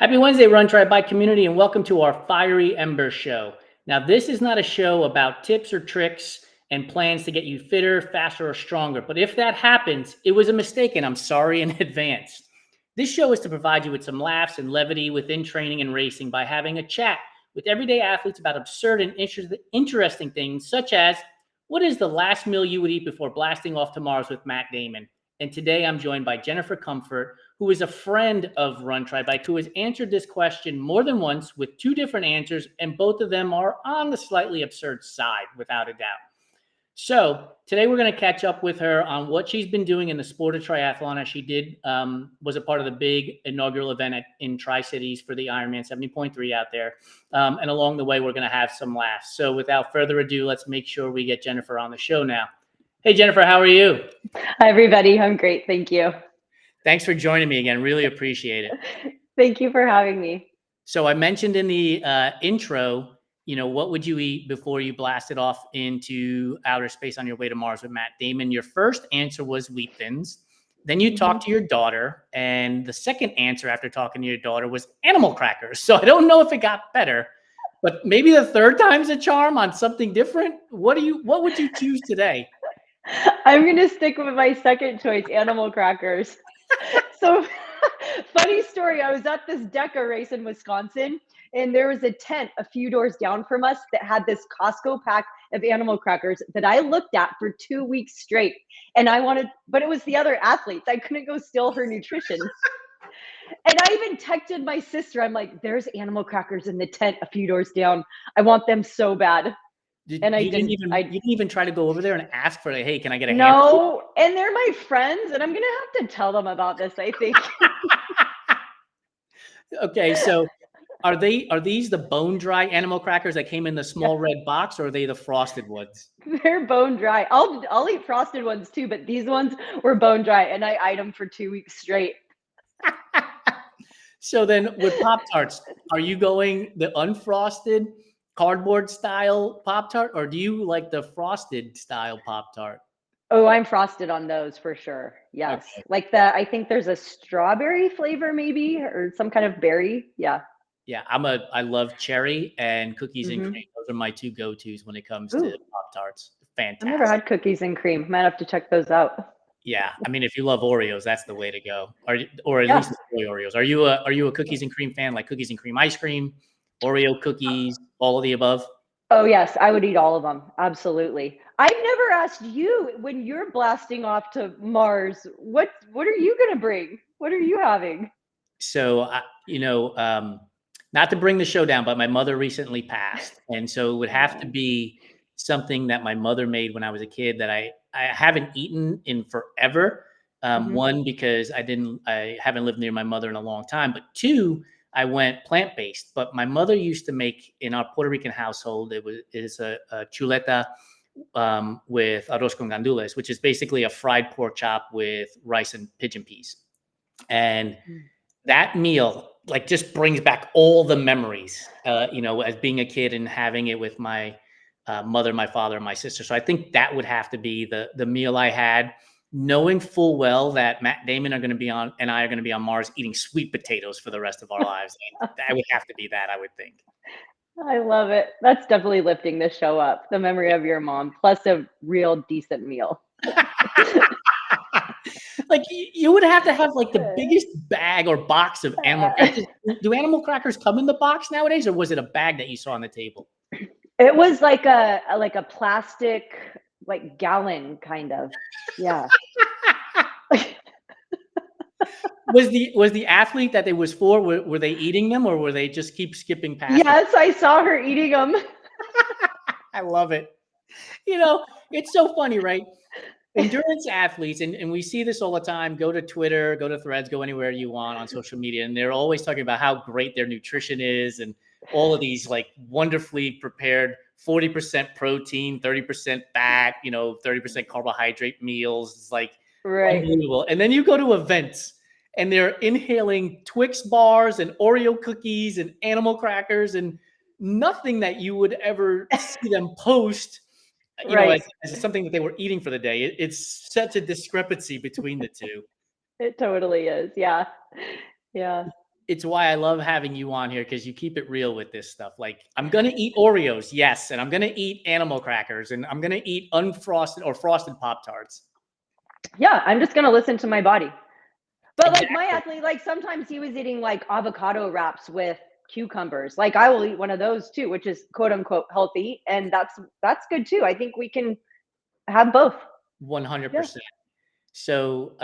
Happy Wednesday, Run Try Bike community, and welcome to our Fiery Embers Show. Now, this is not a show about tips or tricks and plans to get you fitter, faster, or stronger. But if that happens, it was a mistake, and I'm sorry in advance. This show is to provide you with some laughs and levity within training and racing by having a chat with everyday athletes about absurd and interesting things, such as what is the last meal you would eat before blasting off to Mars with Matt Damon? And today I'm joined by Jennifer Comfort, who is a friend of Run Try Bike, who has answered this question more than once with two different answers, and both of them are on the slightly absurd side, without a doubt. So today we're going to catch up with her on what she's been doing in the sport of triathlon, as she was a part of the big inaugural event in Tri-Cities for the Ironman 70.3 out there. And along the way, we're going to have some laughs. So without further ado, let's make sure we get Jennifer on the show now. Hey, Jennifer, how are you? Hi, everybody. I'm great. Thank you. Thanks for joining me again. Really appreciate it. Thank you for having me. So I mentioned in the intro, what would you eat before you blasted off into outer space on your way to Mars with Matt Damon? Your first answer was Wheat Thins. Then you talked to your daughter. And the second answer after talking to your daughter was animal crackers. So I don't know if it got better, but maybe the third time's a charm on something different. What would you choose today? I'm going to stick with my second choice, animal crackers. So funny story. I was at this DECA race in Wisconsin, and there was a tent a few doors down from us that had this Costco pack of animal crackers that I looked at for 2 weeks straight. And but it was the other athletes. I couldn't go steal her nutrition. And I even texted my sister. I'm like, there's animal crackers in the tent a few doors down. I want them so bad. You didn't even try to go over there and ask for hey, can I get a handful? No, and they're my friends, and I'm gonna have to tell them about this, I think. Okay, so are these the bone dry animal crackers that came in the small red box, or are they the frosted ones? They're bone dry. I'll eat frosted ones too, but these ones were bone dry, and I ate them for 2 weeks straight. So then with Pop-Tarts, are you going the unfrosted cardboard style Pop-Tart, or do you like the frosted style Pop-Tart? Oh, I'm frosted on those for sure. Yes. Okay. Like I think there's a strawberry flavor maybe, or some kind of berry. Yeah. Yeah. I love cherry and cookies and cream. Those are my two go-tos when it comes to Pop-Tarts. Fantastic. I've never had cookies and cream. Might have to check those out. Yeah. I mean, if you love Oreos, that's the way to go. Or at least the soy Oreos. Are you a cookies and cream fan, like cookies and cream ice cream, Oreo cookies, all of the above? Oh, yes. I would eat all of them. Absolutely. I've never asked you, when you're blasting off to Mars, what are you going to bring? What are you having? So, not to bring the show down, but my mother recently passed. And so it would have to be something that my mother made when I was a kid that I haven't eaten in forever. One, because I haven't lived near my mother in a long time, but two, I went plant-based. But my mother used to make, in our Puerto Rican household, it is a chuleta with arroz con gandules, which is basically a fried pork chop with rice and pigeon peas. And that meal just brings back all the memories, as being a kid and having it with my mother, my father, and my sister. So I think that would have to be the meal I had, knowing full well that Matt Damon and I are going to be on Mars eating sweet potatoes for the rest of our lives. And that would have to be that, I would think. I love it. That's definitely lifting the show up. The memory of your mom, plus a real decent meal. You would have to have the biggest bag or box of animal crackers. Do animal crackers come in the box nowadays, or was it a bag that you saw on the table? It was like a plastic, gallon kind of. Yeah. Was the athlete that it was for, were they eating them, or were they just keep skipping past? Yes, I saw her eating them. I love it. It's so funny, right? Endurance athletes, and we see this all the time, go to Twitter, go to Threads, go anywhere you want on social media, and they're always talking about how great their nutrition is and all of these wonderfully prepared 40% protein, 30% fat, 30% carbohydrate meals. It's unbelievable. And then you go to events and they're inhaling Twix bars and Oreo cookies and animal crackers and nothing that you would ever see them post, as something that they were eating for the day. It's such a discrepancy between the two. It totally is. Yeah. Yeah. it's why I love having you on here, because you keep it real with this stuff. Like, I'm gonna eat Oreos, yes, and I'm gonna eat animal crackers, and I'm gonna eat unfrosted or frosted Pop-Tarts. Yeah, I'm just gonna listen to my body. But like my Exactly. athlete, like sometimes he was eating like avocado wraps with cucumbers. Like I will eat one of those too, which is quote unquote healthy, and that's good too. I think we can have both. Yeah. 100%. So,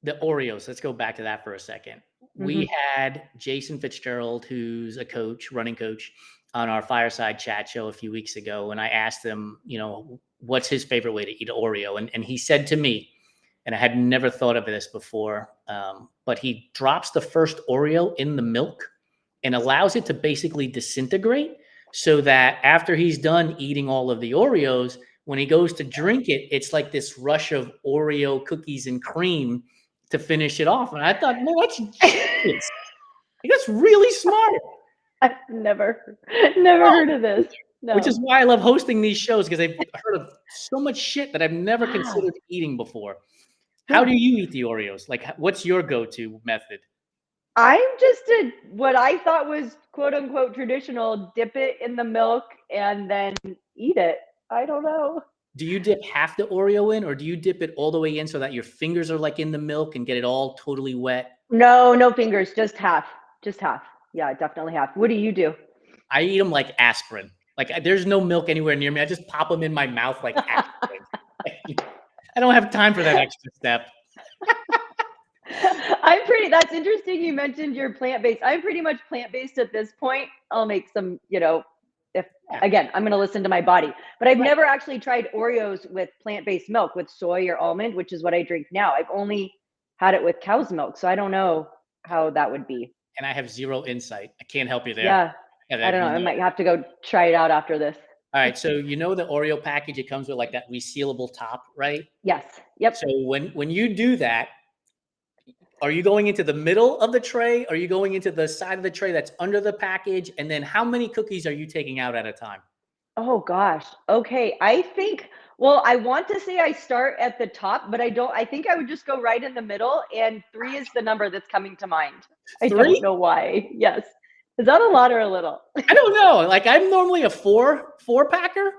the Oreos, let's go back to that for a second. We Hmm. had Jason Fitzgerald, who's a coach, running coach, on our fireside chat show a few weeks ago. And I asked him, what's his favorite way to eat Oreo? And he said to me, and I had never thought of this before, but he drops the first Oreo in the milk and allows it to basically disintegrate, so that after he's done eating all of the Oreos, when he goes to drink it, it's like this rush of Oreo cookies and cream to finish it off. And I thought, no, that's genius. Like, that's really smart. I've never heard of this. Which is No. why I love hosting these shows, because I've heard of so much shit that I've never Wow. considered eating before. How Yeah. do you eat the Oreos? Like, what's your go-to method? I'm just what I thought was quote unquote traditional, dip it in the milk and then eat it. I don't know. Do you dip half the Oreo in, or do you dip it all the way in so that your fingers are like in the milk and get it all totally wet? No, no fingers, just half. Just half. Yeah, definitely half. What do you do? I eat them like aspirin. Like, there's no milk anywhere near me. I just pop them in my mouth like aspirin. I don't have time for that extra step. That's interesting you mentioned you're plant-based. I'm pretty much plant-based at this point. I'll make some, if Yeah, again, I'm gonna listen to my body. But I've right. never actually tried Oreos with plant-based milk with soy or almond, which is what I drink now. I've only had it with cow's milk, so I don't know how that would be. And I have zero insight. I can't help you there. Yeah, And I I have don't know. I no. might have to go try it out after this. All right, so the Oreo package, it comes with like that resealable top, right? Yes. Yep. So when you do that, are you going into the middle of the tray? Are you going into the side of the tray that's under the package? And then how many cookies are you taking out at a time? Oh gosh. Okay. Well, I want to say I start at the top, but I don't. I think I would just go right in the middle, and three is the number that's coming to mind. I don't 3? know why. Yes. Is that a lot or a little? I don't know. Like, I'm normally a four packer,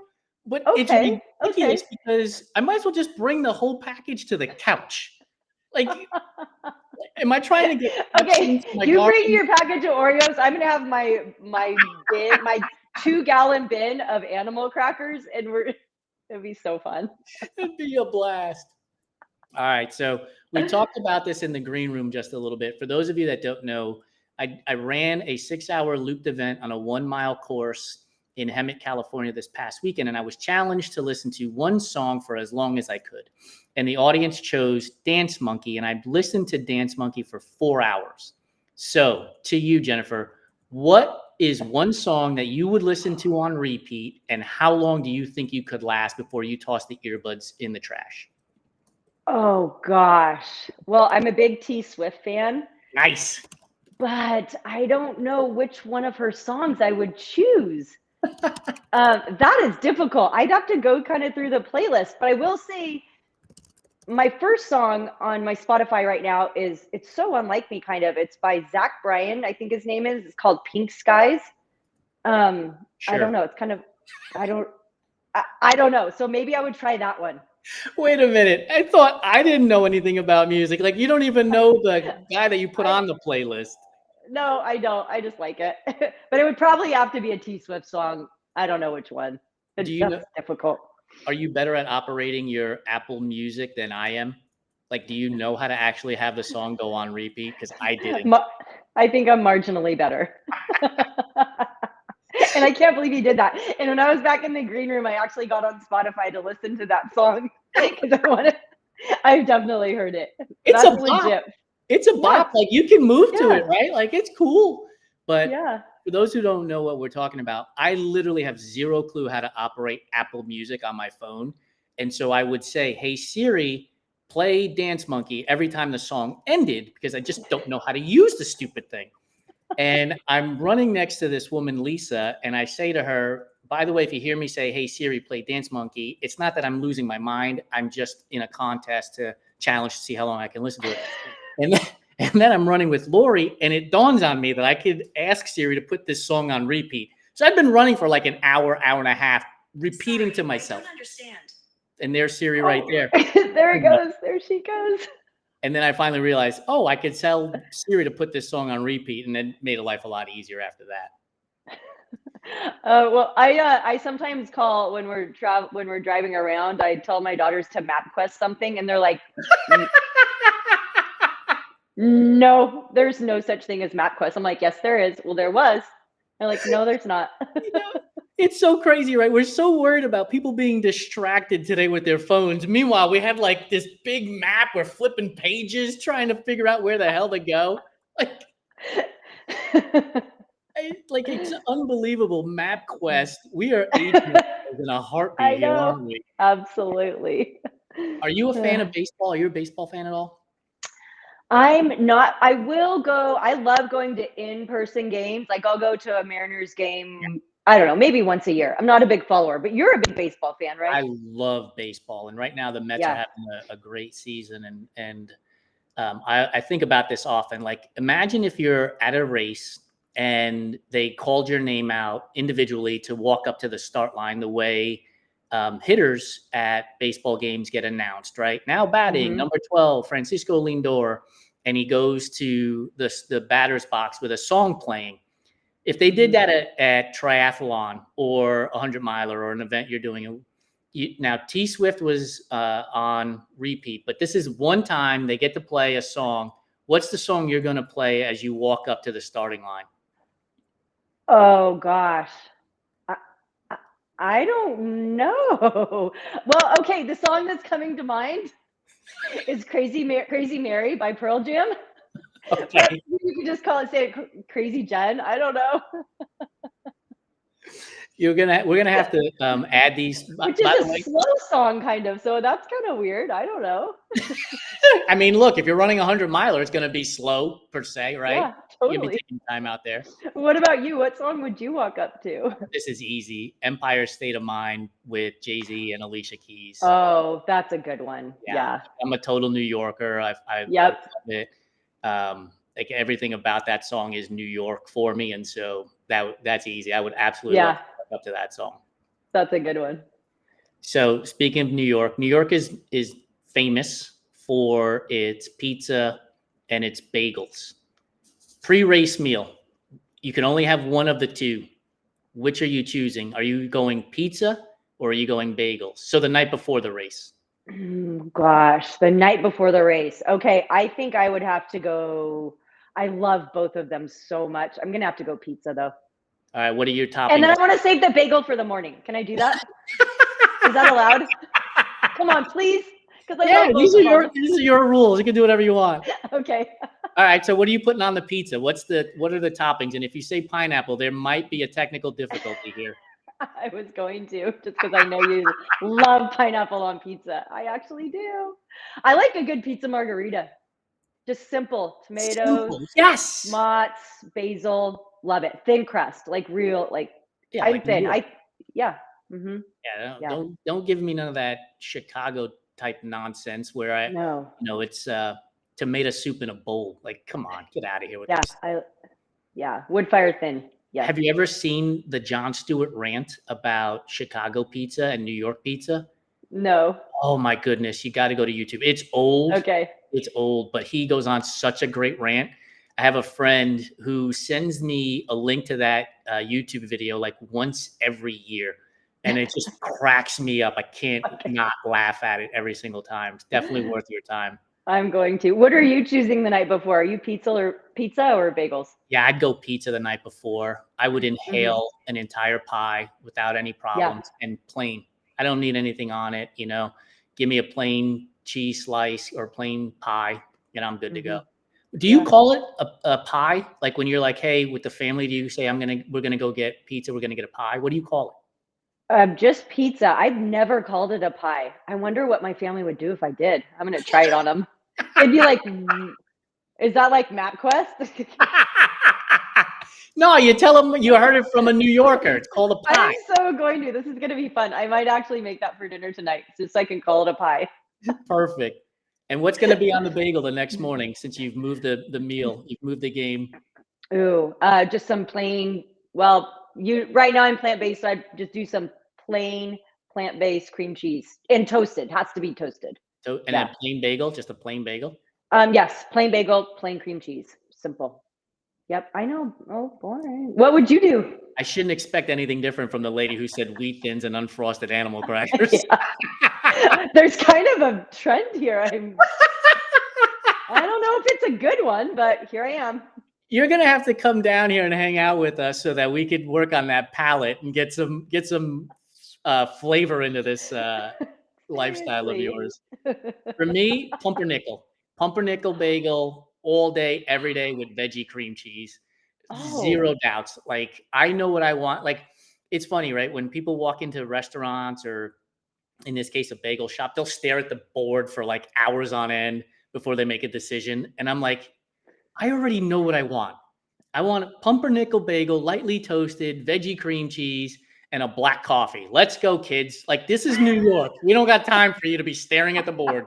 but it's Okay. ridiculous Okay. because I might as well just bring the whole package to the couch. Like, am I trying to get Okay. nutrients in my You bring garden? your package of Oreos. I'm gonna have my bin, my 2-gallon bin of animal crackers, and it'd be so fun. It'd be a blast. All right. So we talked about this in the green room just a little bit. For those of you that don't know, I ran a 6-hour looped event on a 1-mile course in Hemet, California this past weekend. And I was challenged to listen to one song for as long as I could. And the audience chose Dance Monkey. And I listened to Dance Monkey for 4 hours. So to you, Jennifer, what is one song that you would listen to on repeat? And how long do you think you could last before you toss the earbuds in the trash? Oh gosh. Well, I'm a big T Swift fan, Nice. but I don't know which one of her songs I would choose. That is difficult. I'd have to go kind of through the playlist, but I will say my first song on my Spotify right now it's so unlike me kind of. It's by Zach Bryan, I think his name is. It's called Pink Skies. I don't Sure. know. It's kind of I don't I don't know. So maybe I would try that one. Wait a minute. I thought I didn't know anything about music. Like, you don't even know the guy that you put I on the playlist. No, I don't. I just like it. But it would probably have to be a T Swift song. I don't know which one. Do you know? That's difficult. Are you better at operating your Apple Music than I am? Like, do you know how to actually have the song go on repeat? Because I didn't. Ma- I think I'm marginally better. And I can't believe he did that. And when I was back in the green room, I actually got on Spotify to listen to that song because I've definitely heard it. It's a That's bop. legit. It's a Yeah. bop. Like, you can move to Yeah. it, right? Like, it's cool. But Yeah. for those who don't know what we're talking about, I literally have zero clue how to operate Apple Music on my phone. And so I would say, hey, Siri, play Dance Monkey every time the song ended, because I just don't know how to use the stupid thing. And I'm running next to this woman, Lisa, and I say to her, by the way, if you hear me say, hey, Siri, play Dance Monkey, it's not that I'm losing my mind. I'm just in a contest to challenge to see how long I can listen to it. And then, And then I'm running with Lori, and it dawns on me that I could ask Siri to put this song on repeat. So I've been running for like an hour, hour and a half, repeating to myself. I don't understand. And there's Siri right there. There it goes. There she goes. And then I finally realized, oh, I could tell Siri to put this song on repeat, and then made life a lot easier after that. Well, I sometimes call when we're driving around. I tell my daughters to MapQuest something, and they're like, "No, there's no such thing as MapQuest." I'm like, "Yes, there is." Well, there was. They're like, "No, there's not." It's so crazy, right? We're so worried about people being distracted today with their phones. Meanwhile, we have like this big map. We're flipping pages, trying to figure out where the hell to go. Like it's unbelievable. MapQuest. We are aging in a heartbeat. I know. Here, aren't we? Absolutely. Are you a fan of baseball? Are you a baseball fan at all? I'm not. I will go. I love going to in-person games. Like I'll go to a Mariners game. I don't know, maybe once a year. I'm not a big follower, but you're a big baseball fan, right? I love baseball, and right now the Mets are having a great season. And I think about this often. Like, imagine if you're at a race and they called your name out individually to walk up to the start line the way hitters at baseball games get announced, right? Now batting, number 12, Francisco Lindor, and he goes to the batter's box with a song playing. If they did that at triathlon or 100-miler or an event you're doing, now T Swift was on repeat, but this is one time they get to play a song. What's the song you're going to play as you walk up to the starting line? Oh gosh, I don't know. Well, okay, the song that's coming to mind is "Crazy Mary" by Pearl Jam. Okay. You could just say it Crazy Jen. I don't know. We're gonna have to add these. Which is a slow song, kind of. So that's kind of weird. I don't know. I mean, look, if you're running 100-miler, it's gonna be slow per se, right? Yeah, totally. You'll be taking time out there. What about you? What song would you walk up to? This is easy. Empire State of Mind with Jay-Z and Alicia Keys. Oh, that's a good one. Yeah. I'm a total New Yorker. I love it. Like everything about that song is New York for me, and so that's easy. I would absolutely love to walk up to that song. That's a good one. So speaking of New York is famous for its pizza and its bagels. Pre-race meal, you can only have one of the two. Which are you choosing? Are you going pizza or are you going bagels? So the night before the race. Gosh, the night before the race. Okay, I think I would have to go. I love both of them so much. I'm gonna have to go pizza though. All right, what are your toppings? And then I want to save the bagel for the morning. Can I do that? Is that allowed? Come on, please. Yeah, these are your rules. You can do whatever you want. Okay. All right. So what are you putting on the pizza? What are the toppings? And if you say pineapple, there might be a technical difficulty here. I was going to, just because I know you love pineapple on pizza. I actually do. I like a good pizza margarita. Just simple tomatoes, yes, mozz, basil. Love it. Thin crust, like real, like I'm like thin. Don't give me none of that Chicago type nonsense where it's tomato soup in a bowl. Like, come on, get out of here with this. Wood fire thin. Yeah. Have you ever seen the Jon Stewart rant about Chicago pizza and New York pizza? No. Oh my goodness, you got to go to YouTube. It's old. Okay. It's old, but he goes on such a great rant. I have a friend who sends me a link to that YouTube video like once every year, and it just cracks me up. I can't not laugh at it every single time. It's definitely worth your time. I'm going to. What are you choosing the night before? Are you pizza or bagels? Yeah, I'd go pizza the night before. I would inhale an entire pie without any problems and plain. I don't need anything on it. Give me a plain cheese slice or plain pie, and I'm good to go. Do you call it a pie? Like when you're like, hey, with the family, do you say we're gonna go get pizza? We're gonna get a pie. What do you call it? Just pizza. I've never called it a pie. I wonder what my family would do if I did. I'm gonna try it on them. It'd be like, is that like MapQuest? No, you tell them you heard it from a New Yorker. It's called a pie. I'm so going to. This is gonna be fun. I might actually make that for dinner tonight, just so I can call it a pie. Perfect. And what's going to be on the bagel the next morning since you've moved the meal, you've moved the game? Ooh, just some plain. Well, right now I'm plant-based, so I just do some plain plant-based cream cheese and toasted. Has to be toasted. So, and Yeah. a plain bagel, just a plain bagel. Yes, plain bagel, plain cream cheese. Simple. Yep, I know. Oh, boring. What would you do? I shouldn't expect anything different from the lady who said wheat thins and unfrosted animal crackers. Yeah. There's kind of a trend here. I don't know if it's a good one, but here I am. You're gonna have to come down here and hang out with us so that we could work on that palate and get some flavor into this lifestyle of Seriously. yours. For me, pumpernickel bagel all day, every day with veggie cream cheese. Oh, Zero doubts. Like I know what I want. Like it's funny, right? When people walk into restaurants or in this case a bagel shop, they'll stare at the board for like hours on end before they make a decision. And I'm like, I already know what I want. I want pumpernickel bagel, lightly toasted, veggie cream cheese, and a black coffee. Let's go, kids. Like, this is New York. We don't got time for you to be staring at the board.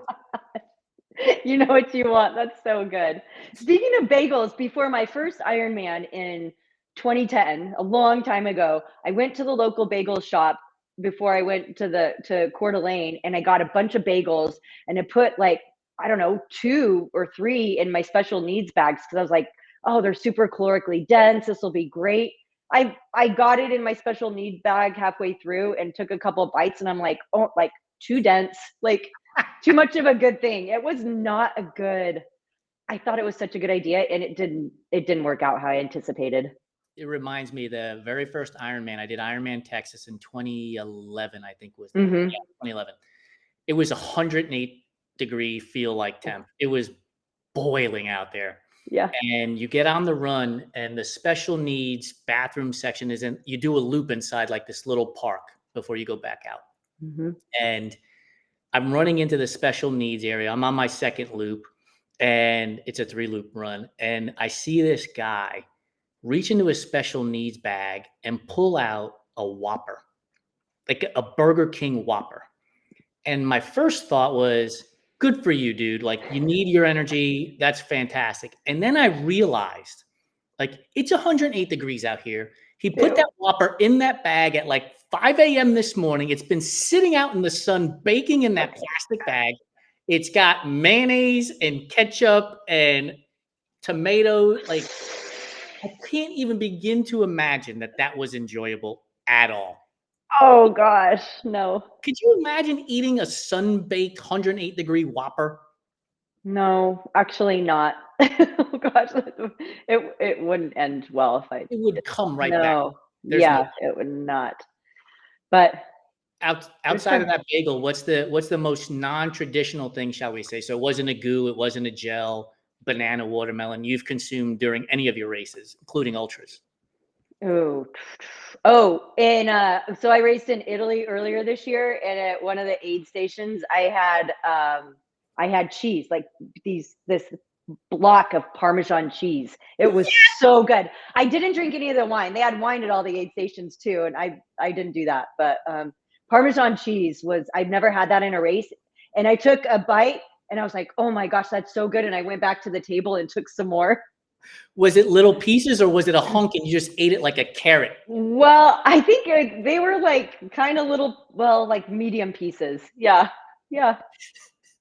you know what you want. That's so good. Speaking of bagels, before my first Ironman in 2010, a long time ago, I went to the local bagel shop before I went to Coeur d'Alene, and I got a bunch of bagels, and I put like, I don't know, 2 or 3 in my special needs bags because I was like, oh, they're super calorically dense. This will be great. I got it in my special need bag halfway through and took a couple of bites, and I'm like, oh, like too dense, like too much of a good thing. It was not a good. I thought it was such a good idea, and it didn't work out how I anticipated. It reminds me the very first Ironman. I did Ironman Texas in 2011, I think was the year. Mhm. Yeah, 2011. It was 108-degree feel like temp. It was boiling out there. Yeah. And you get on the run, and the special needs bathroom section is in, you do a loop inside like this little park before you go back out. Mhm. And I'm running into the special needs area. I'm on my second loop, and it's a 3-loop run. And I see this guy reach into his special needs bag and pull out a Whopper, like a Burger King Whopper. And my first thought was, good for you, dude. Like, you need your energy. That's fantastic. And then I realized, like, it's 108 degrees out here. He put Ew. that Whopper in that bag at like 5 a.m. this morning. It's been sitting out in the sun, baking in that plastic bag. It's got mayonnaise and ketchup and tomato. Like, I can't even begin to imagine that that was enjoyable at all. Oh gosh, no. Could you imagine eating a sun-baked 108-degree Whopper? No, actually not. Oh gosh, it wouldn't end well if I It would come right back. no. There's no Yeah, it would not. But there's outside of some that bagel, what's the most non-traditional thing, shall we say? So it wasn't a goo, it wasn't a gel, banana, watermelon you've consumed during any of your races, including ultras. ooh. Oh, and, so I raced in Italy earlier this year, and at one of the aid stations, I had cheese, like this block of Parmesan cheese. It was so good. I didn't drink any of the wine. They had wine at all the aid stations too, and I didn't do that. But Parmesan cheese was I've never had that in a race, and I took a bite, and I was like, oh my gosh, that's so good. And I went back to the table and took some more. Was it little pieces or was it a hunk and you just ate it like a carrot? Well, I think they were like kind of little, well, like medium pieces. Yeah. Yeah.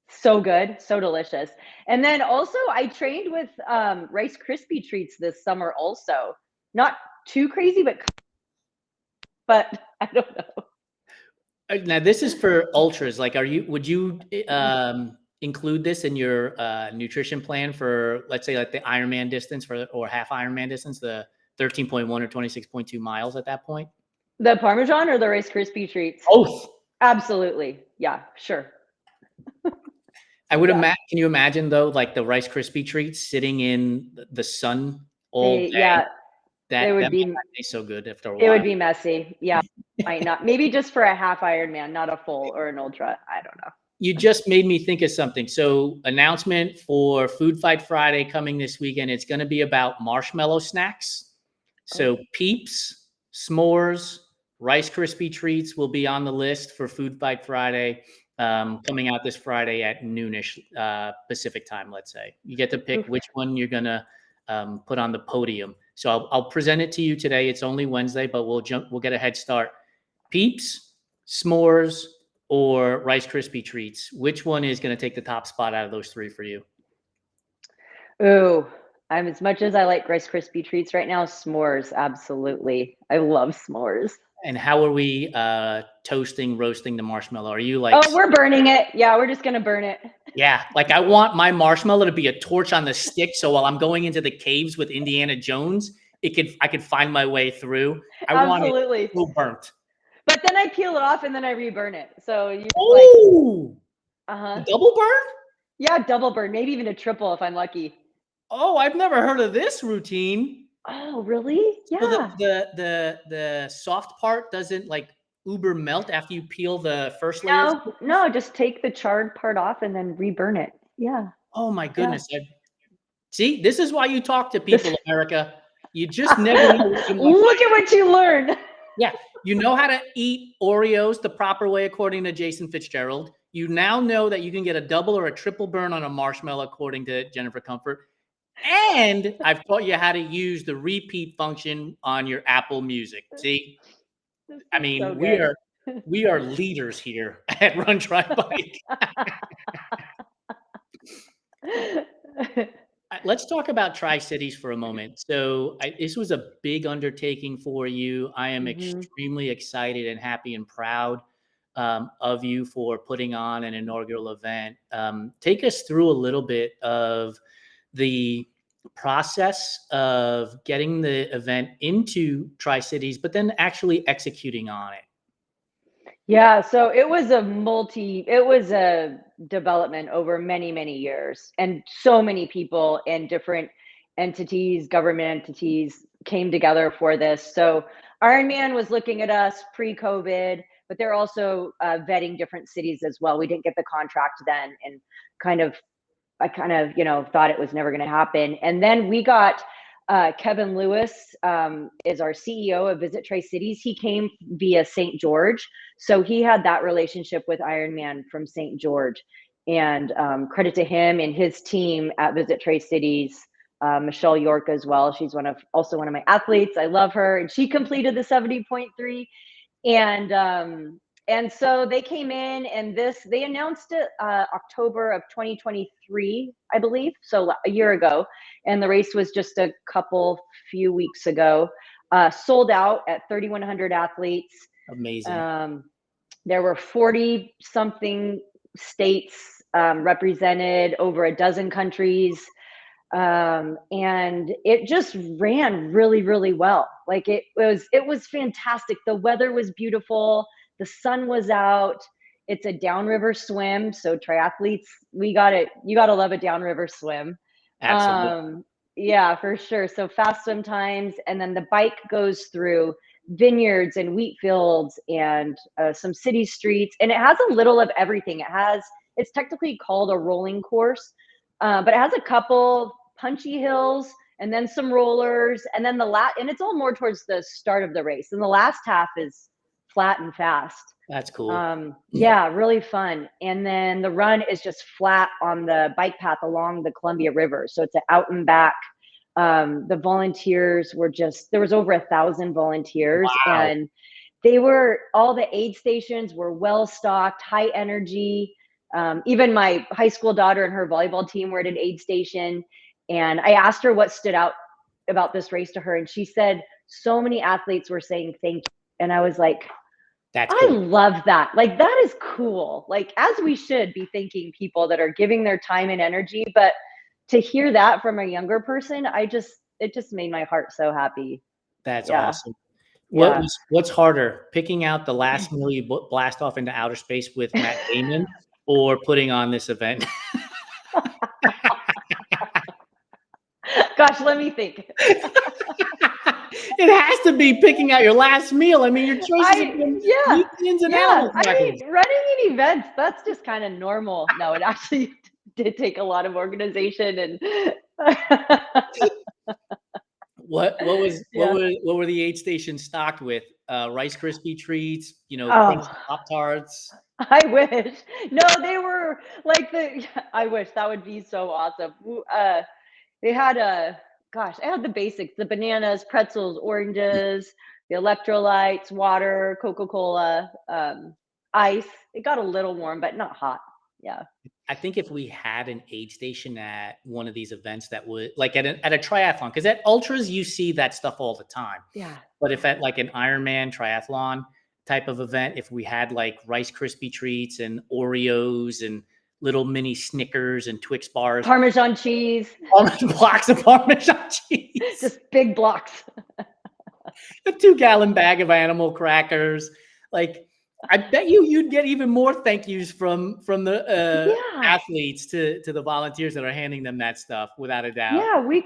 So good, so delicious. And then also I trained with Rice Krispie treats this summer also. Not too crazy, but I don't know. Now this is for ultras. Like, would you include this in your nutrition plan for, let's say, like the Ironman distance or half Ironman distance, the 13.1 or 26.2 miles at that point? The Parmesan or the Rice Krispie treats? Both. Absolutely. Yeah, sure. I would Yeah. imagine. Can you imagine though, like the Rice Krispie treats sitting in the sun all They day? yeah, it That would might be not taste so good after a it while. would be messy. Yeah. Might not. Maybe just for a half Ironman, not a full or an ultra. I don't know. You just made me think of something. So, announcement for Food Fight Friday coming this weekend. It's going to be about marshmallow snacks. Oh. So, Peeps, s'mores, Rice Krispie treats will be on the list for Food Fight Friday. coming out this Friday at noonish Pacific time. Let's say you get to pick which one you're gonna put on the podium. So I'll present it to you today. It's only Wednesday, but we'll get a head start. Peeps, s'mores, or Rice Krispie treats. Which one is going to take the top spot out of those three for you? Ooh, I'm as much as I like Rice Krispie treats right now, s'mores, absolutely. I love s'mores. And how are we roasting the marshmallow? Are you like? Oh, we're burning it. Yeah, we're just gonna burn it. Yeah, like I want my marshmallow to be a torch on the stick, so while I'm going into the caves with Indiana Jones, I could find my way through. I want it so burnt. But then I peel it off and then I reburn it. So you double burn? Yeah, double burn, maybe even a triple if I'm lucky. Oh, I've never heard of this routine. Oh, really? Yeah. So the soft part doesn't like uber melt after you peel the first layer? No, just take the charred part off and then reburn it. Yeah. Oh my goodness. Yeah. See, this is why you talk to people, America. You just never know what you want. Look at what you learn. Yeah. You know how to eat Oreos the proper way, according to Jason Fitzgerald. You now know that you can get a double or a triple burn on a marshmallow, according to Jennifer Comfort. And I've taught you how to use the repeat function on your Apple Music. See, I mean, so we are leaders here at Run Try Bike. Let's talk about Tri-Cities for a moment. So this was a big undertaking for you. I am extremely excited and happy and proud of you for putting on an inaugural event. Take us through a little bit of the process of getting the event into Tri-Cities, but then actually executing on it. Yeah, so it was a development over many, many years, and so many people and different entities, government entities came together for this. So Ironman was looking at us pre-COVID, but they're also vetting different cities as well. We didn't get the contract then, and I kind of, thought it was never going to happen. And then we got Kevin Lewis is our CEO of Visit Tri-Cities. He came via St. George. So he had that relationship with Ironman from St. George. And credit to him and his team at Visit Tri-Cities. Michelle York as well. She's also one of my athletes. I love her. And she completed the 70.3. And so they came in and they announced it October of 2023, I believe. So a year ago. And the race was just a few weeks ago. Sold out at 3,100 athletes. Amazing. There were 40 something states represented, over a dozen countries. And it just ran really, really well. Like it was fantastic. The weather was beautiful. The sun was out. It's a downriver swim. So triathletes, you gotta love a downriver swim. Absolutely. Yeah, for sure. So fast swim times. And then the bike goes through vineyards and wheat fields and some city streets. And it has a little of everything. It's technically called a rolling course, but it has a couple punchy hills and then some rollers. And then and it's all more towards the start of the race. And the last half is flat and fast. That's cool. Yeah, really fun. And then the run is just flat on the bike path along the Columbia River. So it's an out and back. The volunteers there was over 1,000 volunteers. Wow. And all the aid stations were well stocked, high energy. Even my high school daughter and her volleyball team were at an aid station. And I asked her what stood out about this race to her. And she said, so many athletes were saying thank you. And I was like, that's cool. I love that. Like, that is cool. Like, as we should be thanking people that are giving their time and energy. But to hear that from a younger person, it just made my heart so happy. That's awesome. What's harder, picking out the last meal you blast off into outer space with Matt Damon or putting on this event? Gosh, let me think. It has to be picking out your last meal. I mean, your choices have been ins and outs. I mean, running an event, that's just kind of normal. No, it actually did take a lot of organization and what were the aid stations stocked with? Rice Krispie treats, Pop-Tarts. I wish. No, they were like I wish that would be so awesome. They had gosh, I had the basics: the bananas, pretzels, oranges, the electrolytes, water, Coca-Cola, ice. It got a little warm, but not hot. Yeah. I think if we had an aid station at one of these events that would like at a triathlon, because at ultras you see that stuff all the time. Yeah. But if at like an Ironman triathlon type of event, if we had like Rice Krispie treats and Oreos and little mini Snickers and Twix bars, Parmesan cheese, blocks of Parmesan cheese, just big blocks. a 2-gallon bag of animal crackers, like I bet you'd get even more thank yous from the Yeah. athletes to the volunteers that are handing them that stuff, without a doubt. We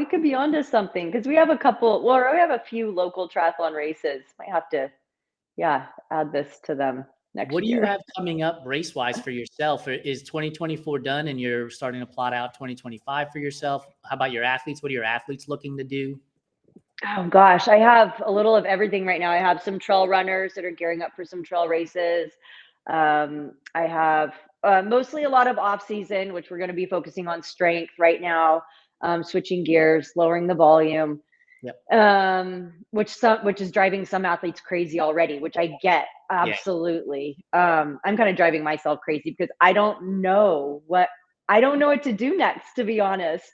could be onto something because we have we have a few local triathlon races. Might have to, yeah, add this to them next What do you year. have coming up race wise for yourself? Is 2024 done and you're starting to plot out 2025 for yourself? How about your athletes? What are your athletes looking to do? Oh gosh, I have a little of everything right now. I have some trail runners that are gearing up for some trail races. I have mostly a lot of off season, which we're going to be focusing on strength right now, switching gears, lowering the volume, Yep. which is driving some athletes crazy already, which I get Yeah. absolutely. I'm kind of driving myself crazy because I don't know what to do next, to be honest.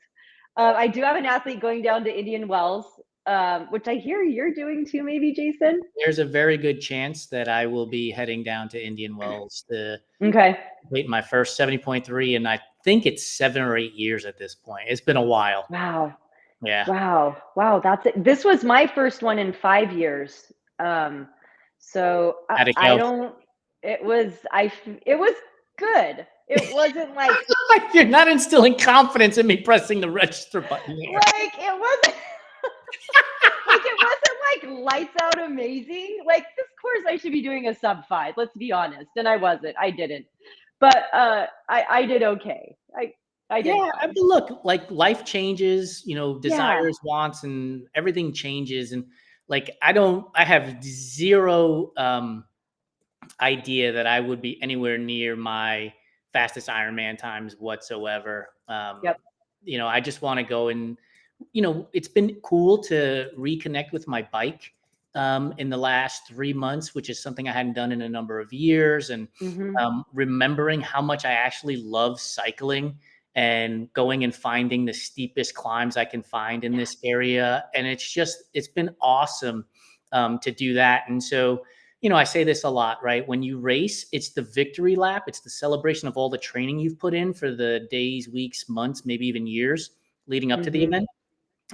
I do have an athlete going down to Indian Wells, which I hear you're doing too, maybe, Jason? There's a very good chance that I will be heading down to Indian Wells to Okay. complete my first 70.3. And I think it's 7 or 8 years at this point. It's been a while. Wow. Yeah. Wow. That's it. This was my first one in 5 years. So How'd it I go? don't, it was good. It wasn't like, You're not instilling confidence in me pressing the register button here. it wasn't, like, it wasn't like lights out amazing. Like, this course, I should be doing a sub 5, let's be honest. And I wasn't, I didn't. But I did okay. I did Yeah, I fine. mean, look, like life changes, Yeah. desires, wants, and everything changes. And like, I have zero idea that I would be anywhere near my fastest Ironman times whatsoever. Yep. I just want to go and, it's been cool to reconnect with my bike in the last 3 months, which is something I hadn't done in a number of years. And Hmm. remembering how much I actually love cycling and going and finding the steepest climbs I can find in this area. And it's been awesome to do that. And so, I say this a lot, right? When you race, it's the victory lap. It's the celebration of all the training you've put in for the days, weeks, months, maybe even years leading up to the Hmm. event.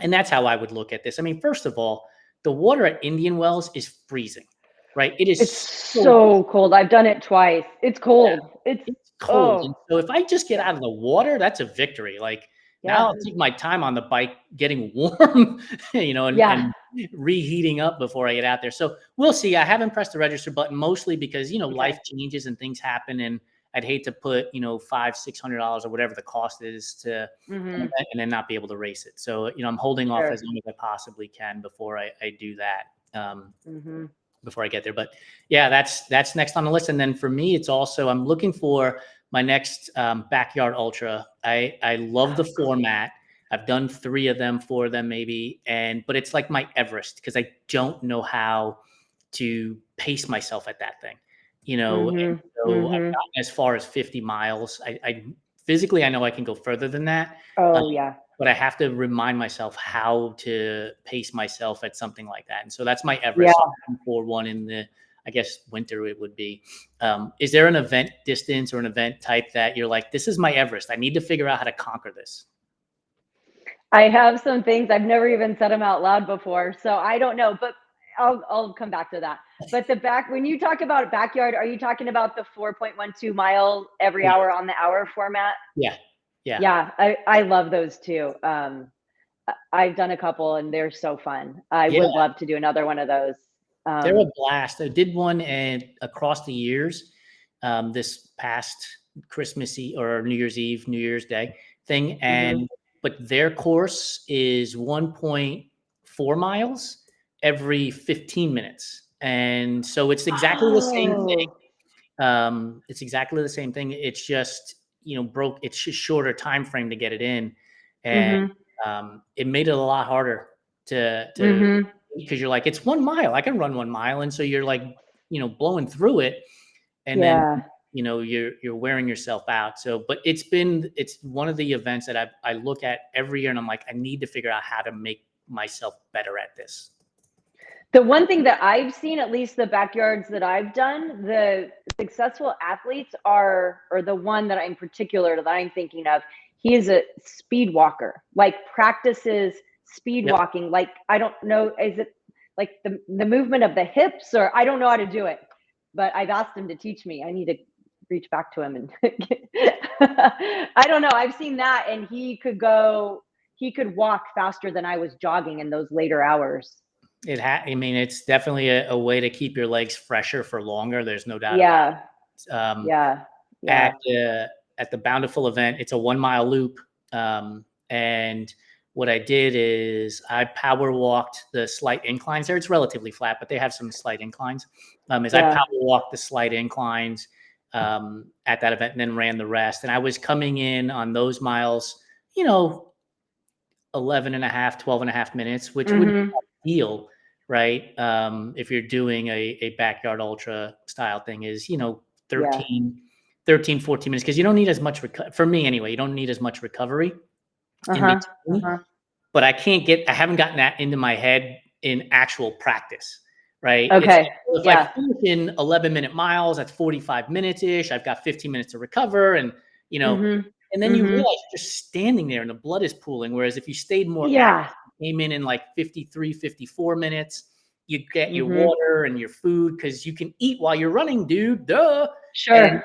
And that's how I would look at this. I mean, first of all, the water at Indian Wells is freezing, right? It It's is so so cold. I've done it twice. It's yeah, cold. it's cold. And Oh, so if I just get yeah. out of the water, that's a victory. Like now Yeah. I'll take my time on the bike getting warm, and, Yeah. and reheating up before I get out there. So we'll see. I haven't pressed the register button mostly because, Okay. life changes and things happen. And I'd hate to put, $500-$600 or whatever the cost is to an Hmm. event and then not be able to race it. So, I'm holding off Sure. as long as I possibly can before I do that. Hmm. Before I get there. But yeah, that's next on the list. And then for me, it's also I'm looking for my next backyard ultra. I love the format. I've done 3 of them, 4 of them maybe, but it's like my Everest because I don't know how to pace myself at that thing. And Hmm. so I've Hmm. gotten as far as 50 miles. I physically I know I can go further than that. Um, Oh, yeah. but I have to remind myself how to pace myself at something like that. And so that's my Yeah. Everest. So I'm for one in the, I guess, winter it would be. Is there an event distance or an event type that you're like, this is my Everest. I need to figure out how to conquer this? I have some things I've never even said them out loud before, so I don't know, but I'll come back to that. But when you talk about backyard, are you talking about the 4.12 mile every Correct. hour on the hour format? Yeah. Yeah. Yeah, I love those too. I've done a couple and they're so fun. I Yeah. would love to do another one of those. They're a Um, blast. I did one and across the years, this past Christmas Eve or New Year's Eve, New Year's Day thing. mhm. But their course is 1.4 miles every 15 minutes. And so it's exactly the same thing. Oh, It's exactly the same thing. It's just, it's just shorter time frame to get it in. And it made it a lot harder to because you're like, it's 1 mile. I can run 1 mile. And so you're like, blowing through it. And then, you're wearing yourself out. So, but it's one of the events that I look at every year and I'm like, I need to figure out how to make myself better at this. The one thing that I've seen, at least the backyards that I've done, the successful athletes or the one that in particular that I'm thinking of, he is a speed walker, like practices speed walking. Like, I don't know, is it like the movement of the hips, or I don't know how to do it, but I've asked him to teach me. I need to reach back to him and I don't know. I've seen that, and he could walk faster than I was jogging in those later hours. I mean, it's definitely a way to keep your legs fresher for longer. There's no doubt about it. At the Bountiful event, it's a 1 mile loop. And what I did is I power walked the slight inclines there. It's relatively flat, but they have some slight inclines. I power walked the slight inclines at that event and then ran the rest. And I was coming in on those miles, 11 and a half, 12 and a half minutes, which would be ideal, right? If you're doing a backyard ultra style thing is, 13, 14 minutes, because you don't need as much, for me anyway, you don't need as much recovery in between. But I haven't gotten that into my head in actual practice, right? Okay. If I finish in 11-minute miles, that's 45 minutes-ish. I've got 15 minutes to recover, and, and then you realize you're just standing there and the blood is pooling. Whereas if you stayed more active, came in like 53, 54 minutes, you get your water and your food, because you can eat while you're running, dude. Duh. Sure. And,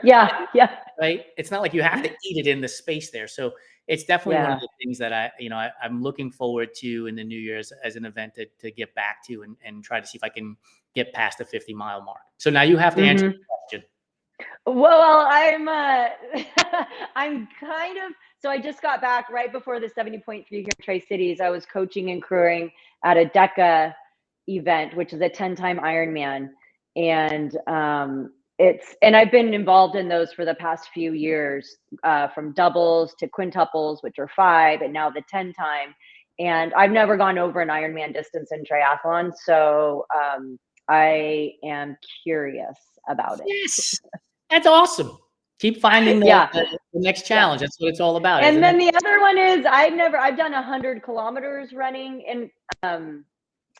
right. It's not like you have to eat it in the space there. So it's definitely one of the things that I'm looking forward to in the new year as an event to get back to and try to see if I can get past the 50-mile mark. So now you have to answer the question. Well, I'm kind of, so I just got back right before the 70.3 here in Tri-Cities. I was coaching and crewing at a DECA event, which is a 10-time Ironman. And and I've been involved in those for the past few years, from doubles to quintuples, which are 5, and now the 10-time. And I've never gone over an Ironman distance in triathlon. So I am curious about it. Yes. That's awesome. Keep finding the next challenge. That's what it's all about. And then the other one is I've done 100 kilometers running in,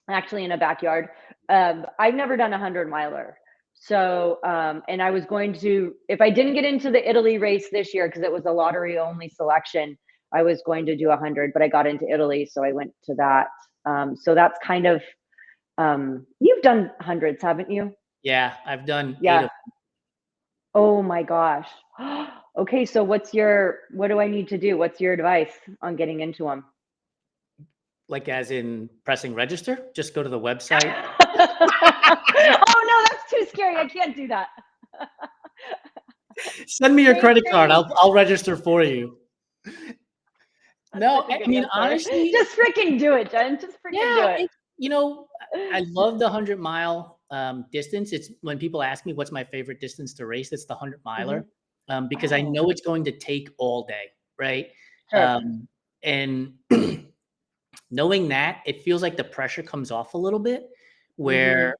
actually in a backyard. I've never done 100-miler. So, and I was going to, if I didn't get into the Italy race this year, because it was a lottery only selection, I was going to do 100, but I got into Italy. So I went to that. So that's kind of, you've done hundreds, haven't you? Yeah, I've done 8 of them. Oh my gosh. Okay. So what do I need to do? What's your advice on getting into them? Like as in pressing register? Just go to the website. Oh no, that's too scary. I can't do that. Send me your credit card. I'll register for you. No, I mean, honestly, just freaking do it, Jen. Just freaking do it. I love the 100-mile distance. It's when people ask me what's my favorite distance to race, it's the 100-miler, because I know it's going to take all day, right? Sure. And knowing that, it feels like the pressure comes off a little bit, where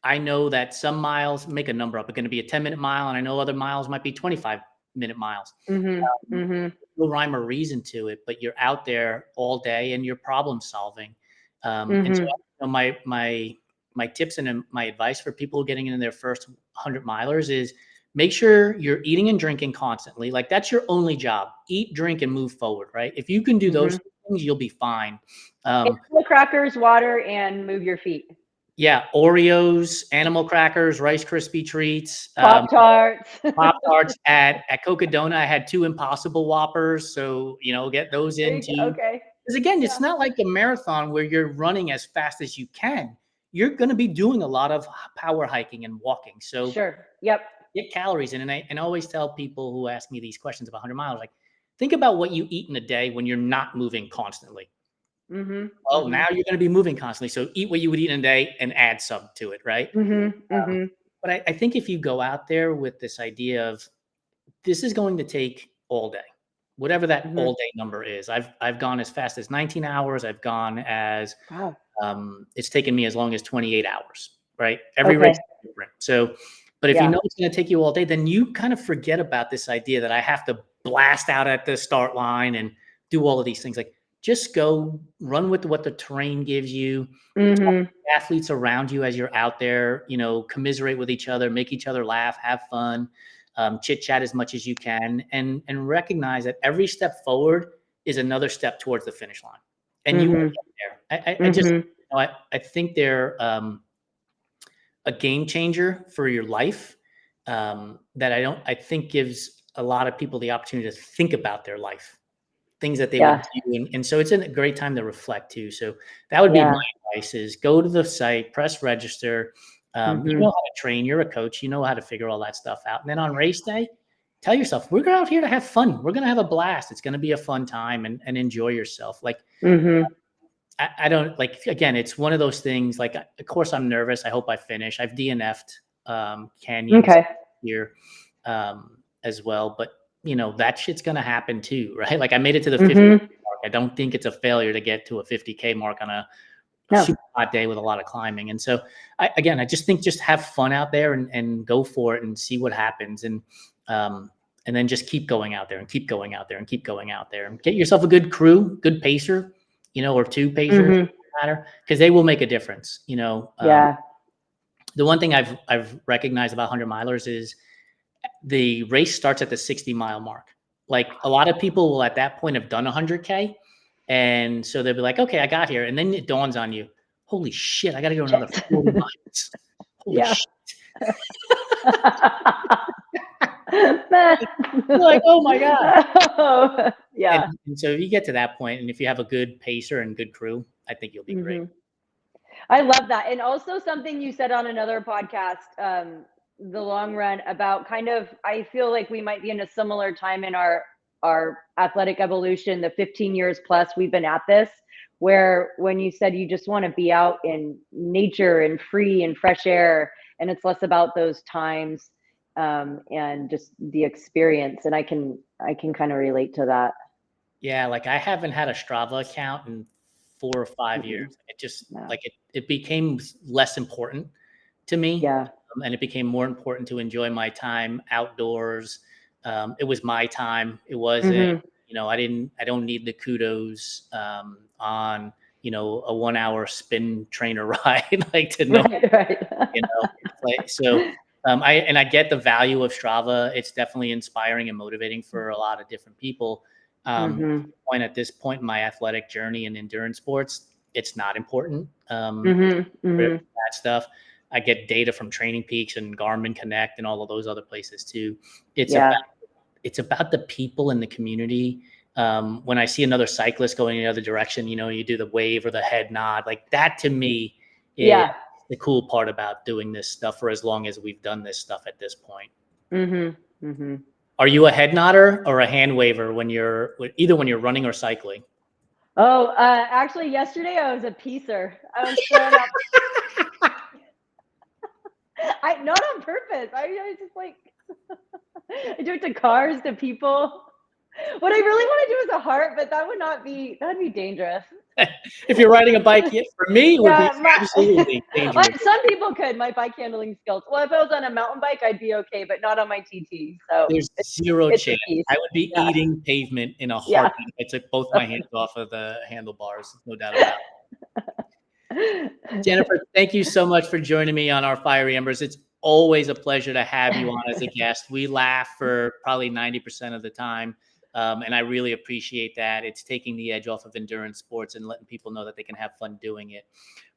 I know that some miles, make a number up, are going to be a 10-minute mile, and I know other miles might be 25-minute miles. No rhyme or reason to it, but you're out there all day and you're problem solving. And so my tips and my advice for people getting into their first 100-milers is make sure you're eating and drinking constantly. Like, that's your only job. Eat, drink, and move forward, right? If you can do those things, you'll be fine. Animal crackers, water, and move your feet. Yeah, Oreos, animal crackers, Rice Krispie treats, Pop-Tarts. Pop-Tarts. At Cocodona, I had 2 Impossible Whoppers, so get those in too. Okay. Because again, it's not like a marathon where you're running as fast as you can. You're going to be doing a lot of power hiking and walking. So get calories in. And I always tell people who ask me these questions about 100 miles, like, think about what you eat in a day when you're not moving constantly. Well, now you're going to be moving constantly. So eat what you would eat in a day and add some to it, right? But I think if you go out there with this idea of this is going to take all day, whatever that all day number is. I've gone as fast as 19 hours. I've gone as Wow. it's taken me as long as 28 hours, right? Every race Okay. is different. So, but if you Yeah. know it's going to take you all day, then you kind of forget about this idea that I have to blast out at the start line and do all of these things. Like, just go run with what the terrain gives you. Talk to the athletes around you as you're out there, commiserate with each other, make each other laugh, have fun, chit chat as much as you can, and recognize that every step forward is another step towards the finish line, and you will get there. I just, I think they're a game changer for your life, that I think gives a lot of people the opportunity to think about their life, things that they would do. And so it's a great time to reflect too. So that would be my advice: is go to the site, press register. You know how to train. You're a coach. You know how to figure all that stuff out. And then on race day, tell yourself, we're out here to have fun. We're going to have a blast. It's going to be a fun time, and enjoy yourself. Like, I don't like, again, it's one of those things, like, of course I'm nervous. I hope I finish. I've DNF'd canyons here as well, but that shit's going to happen too, right? Like, I made it to the 50 mark. I don't think it's a failure to get to a 50K mark on a super hot day with a lot of climbing. And so I just think, just have fun out there and go for it and see what happens. And then just keep going out there and keep going out there and keep going out there, and get yourself a good crew, good pacer, or two pacers, matter, because they will make a difference. The one thing I've recognized about 100 milers is the race starts at the 60-mile mark. Like, a lot of people will at that point have done 100K. And so they'll be like, okay, I got here. And then it dawns on you, holy shit, I got to go another 40 miles. Holy shit. You're like, oh my God. And so if you get to that point, and if you have a good pacer and good crew, I think you'll be great. I love that. And also something you said on another podcast, the long run, about kind of, I feel like we might be in a similar time in our athletic evolution, the 15 years plus we've been at this, where when you said you just want to be out in nature and free and fresh air, and it's less about those times, and just the experience. And I can kind of relate to that. Yeah. Like, I haven't had a Strava account in 4 or 5 years. It just like it became less important to me. And it became more important to enjoy my time outdoors. It was my time. It wasn't, I don't need the kudos on, a 1 hour spin trainer ride, like, to know, like, so I get the value of Strava. It's definitely inspiring and motivating for a lot of different people. At this point in my athletic journey and endurance sports, it's not important. That stuff. I get data from Training Peaks and Garmin Connect and all of those other places too. It's about the people in the community. When I see another cyclist going in the other direction, you do the wave or the head nod. Like, that to me is the cool part about doing this stuff for as long as we've done this stuff at this point. Are you a head nodder or a hand waver when you're running or cycling? Oh, actually, yesterday I was a piecer. I was throwing up. Not on purpose. I just, like, I do it to cars, to people. What I really want to do is a heart, but that'd be dangerous. If you're riding a bike, for me, it would be absolutely dangerous. Well, some people could. My bike handling skills. Well, if I was on a mountain bike, I'd be okay, but not on my TT. So there's zero chance. I would be eating pavement in a heartbeat. I took both my hands off of the handlebars, no doubt about it. Jennifer, thank you so much for joining me on our Fiery Embers. It's always a pleasure to have you on as a guest. We laugh for probably 90% of the time. And I really appreciate that. It's taking the edge off of endurance sports and letting people know that they can have fun doing it.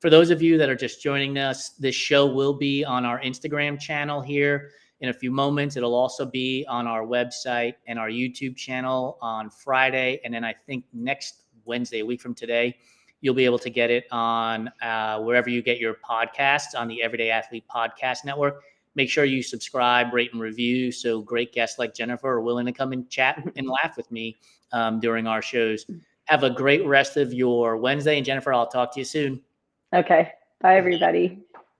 For those of you that are just joining us, this show will be on our Instagram channel here in a few moments. It'll also be on our website and our YouTube channel on Friday. And then I think next Wednesday, a week from today, you'll be able to get it on wherever you get your podcasts, on the Everyday Athlete Podcast Network. Make sure you subscribe, rate, and review so great guests like Jennifer are willing to come and chat and laugh with me during our shows. Have a great rest of your Wednesday. And Jennifer, I'll talk to you soon. Okay. Bye, everybody.